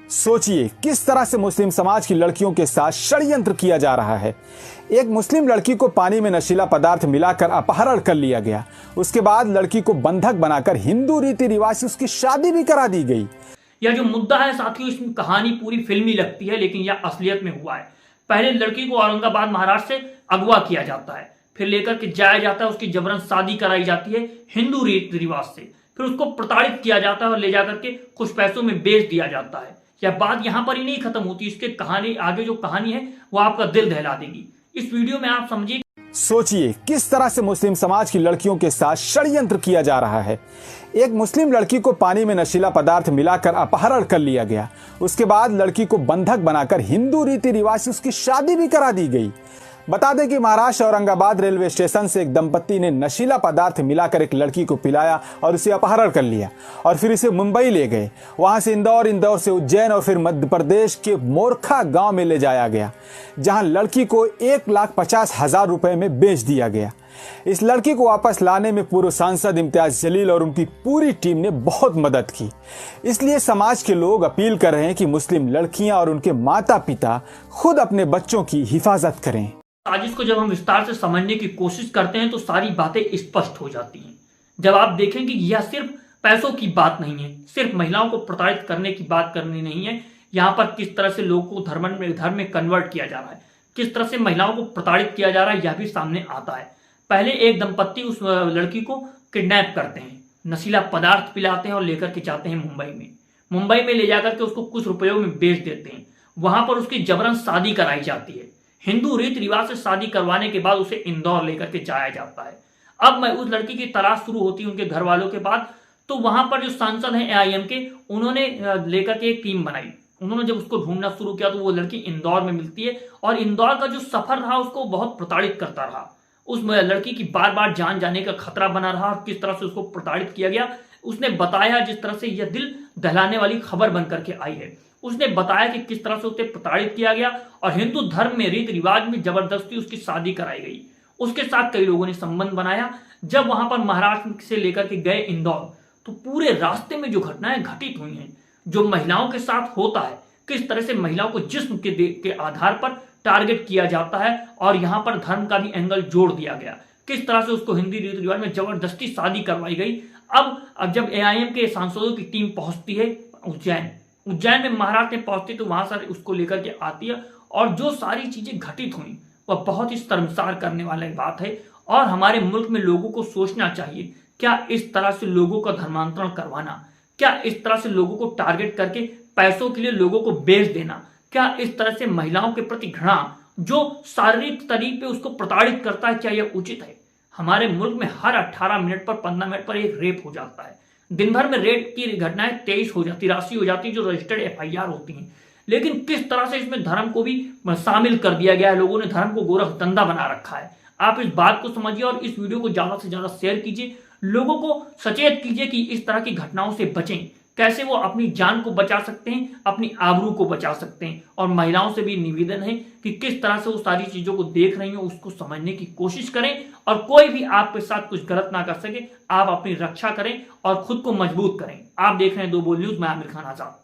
सोचिए किस तरह से मुस्लिम समाज की लड़कियों के साथ षड्यंत्र किया जा रहा है। एक मुस्लिम लड़की को पानी में नशीला पदार्थ मिलाकर अपहरण कर लिया गया। उसके बाद लड़की को बंधक बनाकर हिंदू रीति रिवाज से उसकी शादी भी करा दी गई। यह जो मुद्दा है साथियों, इसमें कहानी पूरी फिल्मी लगती है, लेकिन यह असलियत में हुआ है। पहले लड़की को औरंगाबाद महाराष्ट्र से अगवा किया जाता है, फिर लेकर के जाया जाता है, उसकी जबरन शादी कराई जाती है हिंदू रीति रिवाज से, फिर उसको प्रताड़ित किया जाता है और ले जाकर के कुछ पैसों में बेच दिया जाता है। यह बात यहां पर ही नहीं खत्म होती, इसके कहानी आगे जो कहानी है वो आपका दिल दहला देगी। इस वीडियो में आप समझिए। सोचिए किस तरह से मुस्लिम समाज की लड़कियों के साथ षड्यंत्र किया जा रहा है। एक मुस्लिम लड़की को पानी में नशीला पदार्थ मिलाकर अपहरण कर लिया गया। उसके बाद लड़की को बंधक बनाकर हिंदू रीति रिवाज से उसकी शादी भी करा दी गई। बता दें कि महाराष्ट्र औरंगाबाद रेलवे स्टेशन से एक दंपत्ति ने नशीला पदार्थ मिलाकर एक लड़की को पिलाया और उसे अपहरण कर लिया और फिर इसे मुंबई ले गए। वहां से इंदौर से उज्जैन और फिर मध्य प्रदेश के मोरखा गांव में ले जाया गया, जहां लड़की को 1,50,000 रुपए में बेच दिया गया। इस लड़की को वापस लाने में पूर्व सांसद इम्तियाज जलील और उनकी पूरी टीम ने बहुत मदद की। इसलिए समाज के लोग अपील कर रहे हैं कि मुस्लिम लड़कियां और उनके माता पिता खुद अपने बच्चों की हिफाजत करें। साजिश को जब हम विस्तार से समझने की कोशिश करते हैं तो सारी बातें स्पष्ट हो जाती हैं। जब आप देखें कि यह सिर्फ पैसों की बात नहीं है, सिर्फ महिलाओं को प्रताड़ित करने की बात करनी नहीं है, यहाँ पर किस तरह से लोगों को धर्म में कन्वर्ट किया जा रहा है, किस तरह से महिलाओं को प्रताड़ित किया जा रहा है, यह भी सामने आता है। पहले एक दंपत्ति उस लड़की को किडनैप करते हैं, नशीला पदार्थ पिलाते हैं और लेकर के जाते हैं मुंबई में ले जाकर के उसको कुछ रुपयों में बेच देते हैं। वहां पर उसकी जबरन शादी कराई जाती है। हिंदू रीति रिवाज से शादी करवाने के बाद उसे इंदौर लेकर के जाया जाता है। अब मैं उस लड़की की तलाश शुरू होती है उनके घर वालों के बाद, तो वहां पर जो सांसद हैं AIM के, उन्होंने लेकर के एक टीम बनाई। उन्होंने जब उसको ढूंढना शुरू किया तो वो लड़की इंदौर में मिलती है और इंदौर का जो सफर रहा उसको बहुत प्रताड़ित करता रहा। उस लड़की की बार बार जान जाने का खतरा बना रहा और किस तरह से उसको प्रताड़ित किया गया उसने बताया। जिस तरह से यह दिल दहलाने वाली खबर बनकर के आई है, उसने बताया कि किस तरह से उसे प्रताड़ित किया गया और हिंदू धर्म में रीति रिवाज में जबरदस्ती उसकी शादी कराई गई। उसके साथ कई लोगों ने संबंध बनाया। जब वहां पर महाराष्ट्र से लेकर के गए इंदौर, तो पूरे रास्ते में जो घटनाएं घटित हुई हैं, जो महिलाओं के साथ होता है, किस तरह से महिलाओं को जिस्म के आधार पर टारगेट किया जाता है और यहां पर धर्म का भी एंगल जोड़ दिया गया, किस तरह से उसको हिंदी रीति रिवाज में जबरदस्ती शादी करवाई गई। अब जब AIM के सांसदों की टीम पहुंचती है उज्जैन में, महाराष्ट्र में पहुंचती, तो वहां से उसको लेकर के आती है और जो सारी चीजें घटित हुई वह बहुत ही शर्मसार करने वाली बात है। और हमारे मुल्क में लोगों को सोचना चाहिए, क्या इस तरह से लोगों का धर्मांतरण करवाना, क्या इस तरह से लोगों को टारगेट करके पैसों के लिए लोगों को बेच देना, क्या इस तरह से महिलाओं के प्रति घृणा जो शारीरिक तरीके पे उसको प्रताड़ित करता है, क्या यह उचित है? हमारे मुल्क में हर 18 मिनट पर 15 मिनट पर एक रेप हो जाता है। दिन भर में रेप की घटनाएं 23 हो जाती, 83 हो जाती, जो रजिस्टर्ड FIR होती हैं। लेकिन किस तरह से इसमें धर्म को भी शामिल कर दिया गया है, लोगों ने धर्म को गोरख धंधा बना रखा है। आप इस बात को समझिए और इस वीडियो को ज्यादा से ज्यादा शेयर कीजिए, लोगों को सचेत कीजिए कि इस तरह की घटनाओं से बचें, कैसे वो अपनी जान को बचा सकते हैं, अपनी आबरू को बचा सकते हैं। और महिलाओं से भी निवेदन है कि किस तरह से वो सारी चीजों को देख रही हो उसको समझने की कोशिश करें और कोई भी आपके साथ कुछ गलत ना कर सके, आप अपनी रक्षा करें और खुद को मजबूत करें। आप देख रहे हैं दो बोल न्यूज, मैं आमिर खान आजाद।